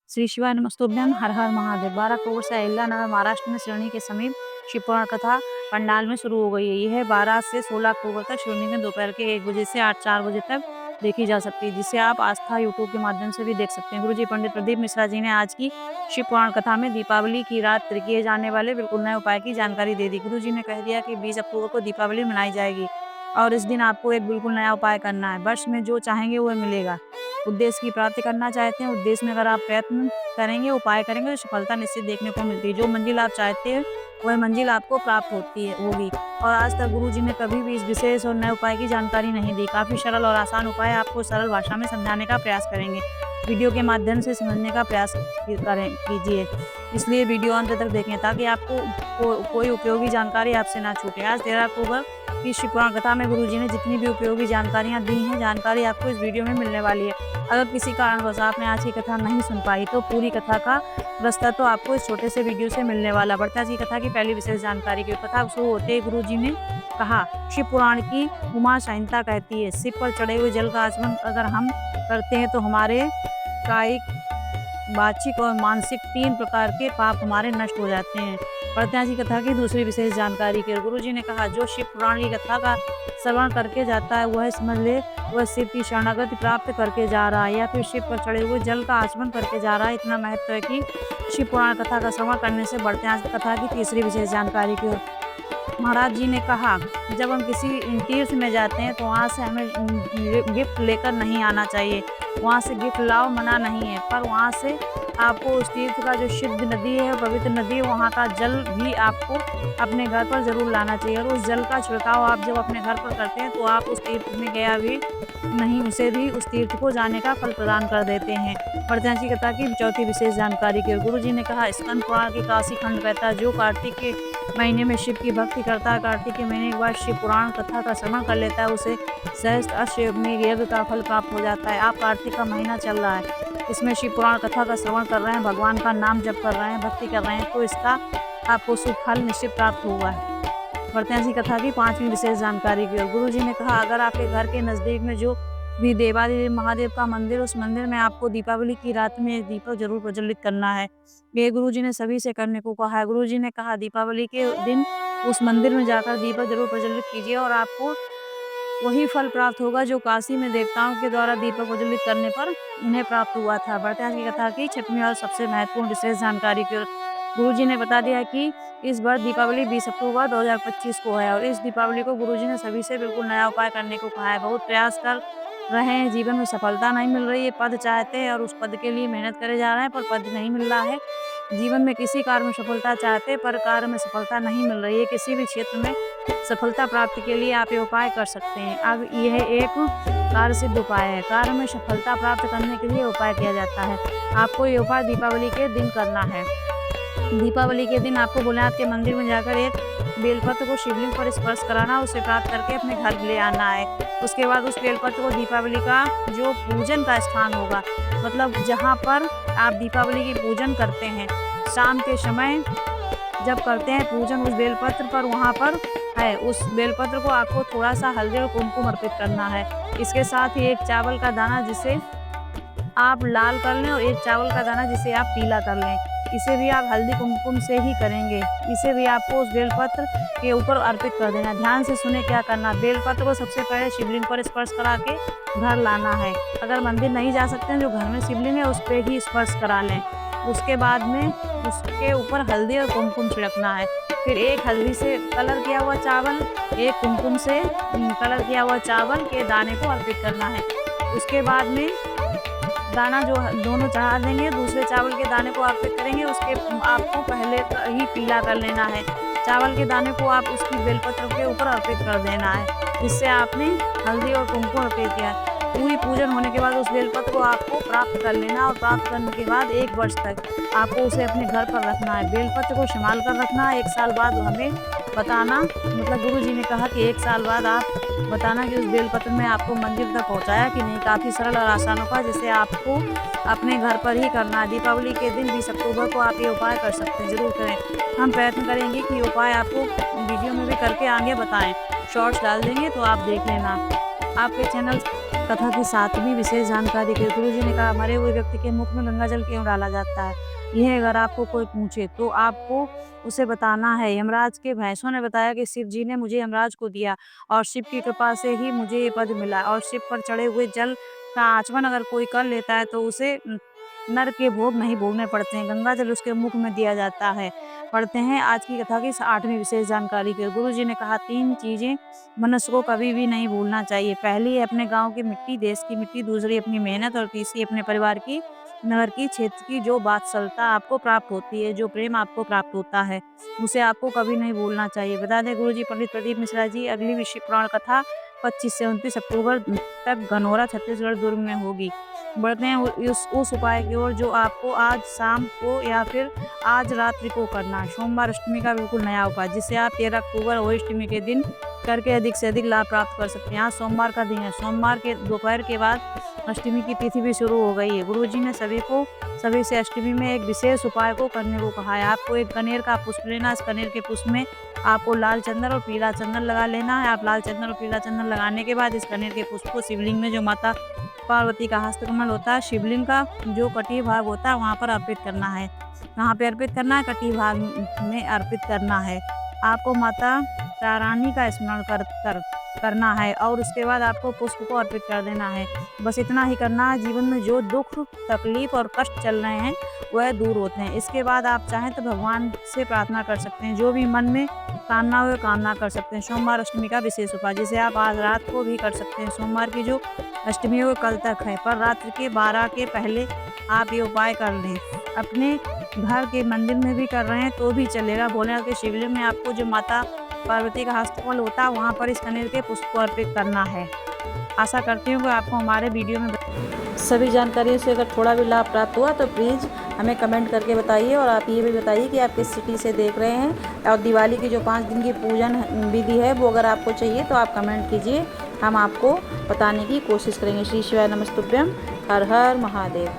श्री शिवाय नमस्तुभ्यम, हर हर महादेव। 12 अक्टूबर से अहिल्यानगर महाराष्ट्र में श्रेणी के समीप शिव पुराण कथा पंडाल में शुरू हो गई है। यह 12 से 16 अक्टूबर तक श्रेणी में दोपहर के 1 बजे से 4 बजे तक देखी जा सकती है, जिसे आप आस्था यूट्यूब के माध्यम से भी देख सकते हैं। गुरुजी पंडित प्रदीप मिश्रा जी ने आज की शिव पुराण कथा में दीपावली की रात किए जाने वाले बिल्कुल नए उपाय की जानकारी दे दी। गुरुजी ने कह दिया कि 20 अक्टूबर को दीपावली मनाई जाएगी और इस दिन आपको एक बिल्कुल नया उपाय करना है। वर्ष में जो चाहेंगे वह मिलेगा। उद्देश्य की प्राप्ति करना चाहते हैं, उद्देश्य में अगर आप प्रयत्न करेंगे, उपाय करेंगे तो सफलता निश्चित देखने को मिलती है। जो मंजिल आप चाहते हैं वह मंजिल आपको प्राप्त होगी। और आज तक गुरुजी ने कभी भी इस विशेष और नए उपाय की जानकारी नहीं दी। काफ़ी सरल और आसान उपाय आपको सरल भाषा में समझाने का प्रयास करेंगे। वीडियो के माध्यम से समझने का प्रयास कीजिए, इसलिए वीडियो अंत तक देखें ताकि आपको कोई उपयोगी जानकारी आपसे ना छूटे। आज 13 अक्टूबर की शिव पुराण कथा में गुरुजी ने जितनी भी उपयोगी जानकारियाँ दी हैं, जानकारी आपको इस वीडियो में मिलने वाली है। अगर किसी कारणवश आपने आज की कथा नहीं सुन पाई तो पूरी कथा का रास्ता तो आपको इस छोटे से वीडियो से मिलने वाला। बढ़ते आज की कथा की पहली विशेष जानकारी की। कथा शुरू होते ही गुरुजी ने कहा, शिव पुराण की उमा संहिता कहती है, शिव पर चढ़े हुए जल का आचमन अगर हम करते हैं तो हमारे कायिक, वाचिक और मानसिक 3 प्रकार के पाप हमारे नष्ट हो जाते हैं। बढ़ते आज की कथा की दूसरी विशेष जानकारी की। गुरुजी ने कहा, जो शिव पुराण की कथा का श्रवण करके जाता है वह समझ ले वह शिव की शरणागति प्राप्त करके जा रहा है या फिर शिव पर चढ़े हुए जल का आचमन करके जा रहा है। इतना महत्व है कि शिव पुराण कथा का श्रवण करने से। बढ़ते आज की कथा की तीसरी विशेष जानकारी की ओर। महाराज जी ने कहा, जब हम किसी तीर्थ में जाते हैं तो वहाँ से हमें गिफ्ट लेकर नहीं आना चाहिए। वहाँ से गिफ्ट लाओ मना नहीं है, पर वहाँ से आपको उस तीर्थ का जो शुद्ध नदी है, पवित्र नदी है, वहाँ का जल भी आपको अपने घर पर जरूर लाना चाहिए। और उस जल का छिड़काव आप जब अपने घर पर करते हैं तो आप उस तीर्थ में गया भी नहीं, उसे भी उस तीर्थ को जाने का फल प्रदान कर देते हैं। बढ़ते हैं कथा की चौथी विशेष जानकारी की। गुरु जी ने कहा, स्कंद पुराण के काशी खंड कहता है, जो कार्तिक के महीने में शिव की भक्ति करता है, कार्तिक के महीने के बाद शिव पुराण कथा का श्रवण कर लेता है, उसे सहस्त्र अश्वमेध यज्ञ का फल प्राप्त हो जाता है। आप कार्तिक का महीना चल रहा है, इसमें शिव पुराण कथा का श्रवण कर रहे हैं, भगवान का नाम जप कर रहे हैं, भक्ति कर रहे हैं, तो इसका आपको शुभ फल निश्चित प्राप्त हुआ है। बढ़ते हैं कथा की पांचवी विशेष जानकारी की ओर। गुरु जी ने कहा, अगर आपके घर के नजदीक में जो भी देवादिदेव महादेव का मंदिर, उस मंदिर में आपको दीपावली की रात में दीपक जरूर प्रज्वलित करना है। ये गुरु जी ने सभी से करने को कहा है। गुरु जी ने कहा, दीपावली के दिन उस मंदिर में जाकर दीपक जरूर प्रज्वलित कीजिए और आपको वही फल प्राप्त होगा जो काशी में देवताओं के द्वारा दीपक प्रज्वलित करने पर उन्हें प्राप्त हुआ था। बढ़ते आज की कथा की छठवीं और सबसे महत्वपूर्ण विशेष जानकारी की ओर। गुरु जी ने बता दिया कि इस बार दीपावली 20 अक्टूबर 2025 को है और इस दीपावली को गुरु जी ने सभी से बिल्कुल नया उपाय करने को कहा है। बहुत प्रयास कर रहे हैं, जीवन में सफलता नहीं मिल रही है, पद चाहते हैं और उस पद के लिए मेहनत करे जा रहे हैं पर पद नहीं मिल रहा है। जीवन में किसी कार्य में सफलता चाहते हैं पर कार्य में सफलता नहीं मिल रही है। किसी भी क्षेत्र में सफलता प्राप्ति के लिए आप ये उपाय कर सकते हैं। अब यह एक कार्य सिद्ध उपाय है। कार्य में सफलता प्राप्त करने के लिए उपाय किया जाता है। आपको ये उपाय दीपावली के दिन करना है। दीपावली के दिन आपको भोलेनाथ के मंदिर में जाकर एक बेलपत्र को शिवलिंग पर स्पर्श कराना, उसे प्राप्त करके अपने घर ले आना है। उसके बाद उस बेलपत्र को दीपावली का जो पूजन का स्थान होगा, मतलब जहाँ पर आप दीपावली की पूजन करते हैं, शाम के समय जब करते हैं पूजन उस बेलपत्र पर, वहाँ पर है उस बेलपत्र को आपको थोड़ा सा हल्दी और कुमकुम अर्पित करना है। इसके साथ ही एक चावल का दाना जिसे आप लाल कर लें और एक चावल का दाना जिसे आप पीला कर लें। इसे भी आप हल्दी कुमकुम से ही करेंगे। इसे भी आपको उस बेलपत्र के ऊपर अर्पित कर देना। ध्यान से सुने क्या करना। बेलपत्र को सबसे पहले शिवलिंग पर स्पर्श करा के घर लाना है। अगर मंदिर नहीं जा सकते हैं, जो घर में शिवलिंग है उस पर ही स्पर्श करा लें। उसके बाद में उसके ऊपर हल्दी और कुमकुम छिड़कना है। फिर एक हल्दी से कलर किया हुआ चावल, एक कुमकुम से कलर किया हुआ चावल के दाने को अर्पित करना है। उसके बाद में दाना जो दोनों चढ़ा देंगे, दूसरे चावल के दाने को अर्पित करेंगे। उसके आपको पहले ही पीला कर लेना है। चावल के दाने को आप उसकी बेलपत्र के ऊपर अर्पित कर देना है, जिससे आपने हल्दी और कुमकुम अर्पित किया। पूरी पूजन होने के बाद उस बेलपत्र को आपको प्राप्त कर लेना और प्राप्त करने के बाद 1 वर्ष तक आपको उसे अपने घर पर रखना है। बेलपत्र को संभाल कर रखना। 1 साल बाद हमें बताना, मतलब गुरु जी ने कहा कि 1 साल बाद आप बताना कि उस बेलपत्र में आपको मंदिर तक पहुंचाया कि नहीं। काफ़ी सरल और आसान उपाय जिसे आपको अपने घर पर ही करना है। दीपावली के दिन 20 अक्टूबर को आप ये उपाय कर सकते हैं, जरूर करें। हम प्रयत्न करेंगे कि उपाय आपको वीडियो में भी करके आगे बताएं। शॉर्ट्स डाल देंगे तो आप देख लेना। आपके चैनल कथा की 7वीं विशेष जानकारी के गुरु जी ने कहा, मरे हुए व्यक्ति के मुख में गंगा जल क्यों डाला जाता है? यह अगर आपको कोई पूछे तो आपको उसे बताना है, यमराज के भैंसों ने बताया कि शिव जी ने मुझे यमराज को दिया और शिव की कृपा से ही मुझे ये पद मिला, और शिव पर चढ़े हुए जल का आचमन अगर कोई कर लेता है तो उसे नर के भोग नहीं भोगने पड़ते हैं। गंगा जल उसके मुख में दिया जाता है। पढ़ते हैं आज की कथा की 8वीं विशेष जानकारी के गुरु जी ने कहा, 3 चीजें मनुष्य को कभी भी नहीं भूलना चाहिए। पहली है अपने गांव की मिट्टी, देश की मिट्टी, दूसरी अपनी मेहनत और तीसरी अपने परिवार की, नगर की, क्षेत्र की। जो वात्सलता आपको प्राप्त होती है, जो प्रेम आपको प्राप्त होता है, उसे आपको कभी नहीं भूलना चाहिए। बता दें गुरु जी पंडित प्रदीप मिश्रा जी अगली विश्व पुराण कथा 25 से 29 अक्टूबर तक गनौरा छत्तीसगढ़ दुर्ग में होगी। बढ़ते हैं उस उपाय की ओर जो आपको आज शाम को या फिर आज रात्रि को करना है। सोमवार अष्टमी का बिल्कुल नया उपाय, जिसे आप 13 अक्टूबर और अष्टमी के दिन करके अधिक से अधिक लाभ प्राप्त कर सकते हैं। आज सोमवार का दिन है। सोमवार के दोपहर के बाद अष्टमी की तिथि भी शुरू हो गई है। गुरुजी ने सभी से अष्टमी में एक विशेष उपाय को करने को कहा है। आपको एक कनेर का पुष्प लेना। इस कनेर के पुष्प में आपको लाल चंदन और पीला चंदन लगा लेना है। आप लाल चंदन और पीला चंदन लगाने के बाद इस कनेर के पुष्प को शिवलिंग में, जो माता पार्वती का हस्तकमल होता है, शिवलिंग का जो कटी भाग होता है वहाँ पर अर्पित करना है। कहाँ पे अर्पित करना है? कटी भाग में अर्पित करना है। आपको माता तारानी का स्मरण करना है और उसके बाद आपको पुष्प को अर्पित कर देना है। बस इतना ही करना है। जीवन में जो दुख, तकलीफ और कष्ट चल रहे हैं वह दूर होते हैं। इसके बाद आप चाहें तो भगवान से प्रार्थना कर सकते हैं। जो भी मन में कामना हो कामना कर सकते हैं। सोमवार अष्टमी का विशेष उपाय, जिसे आप आज रात को भी कर सकते हैं। सोमवार की जो अष्टमी है वो कल तक है, पर रात्रि के 12 के पहले आप ये उपाय कर लें। अपने घर के मंदिर में भी कर रहे हैं तो भी चलेगा। भोलेनाथ के शिवलिंग में आपको जो माता पार्वती का हस्तकमल होता है वहाँ पर इस कनेर के पुष्प को अर्पित करना है। आशा करती हूँ कि आपको हमारे वीडियो में सभी जानकारियों से अगर थोड़ा भी लाभ प्राप्त हुआ तो प्लीज़ हमें कमेंट करके बताइए। और आप ये भी बताइए कि आप किस सिटी से देख रहे हैं, और दिवाली की जो 5 दिन की पूजन विधि है वो अगर आपको चाहिए तो आप कमेंट कीजिए, हम आपको बताने की कोशिश करेंगे। श्री शिवाय नमस्तुभ्यम। हर हर महादेव।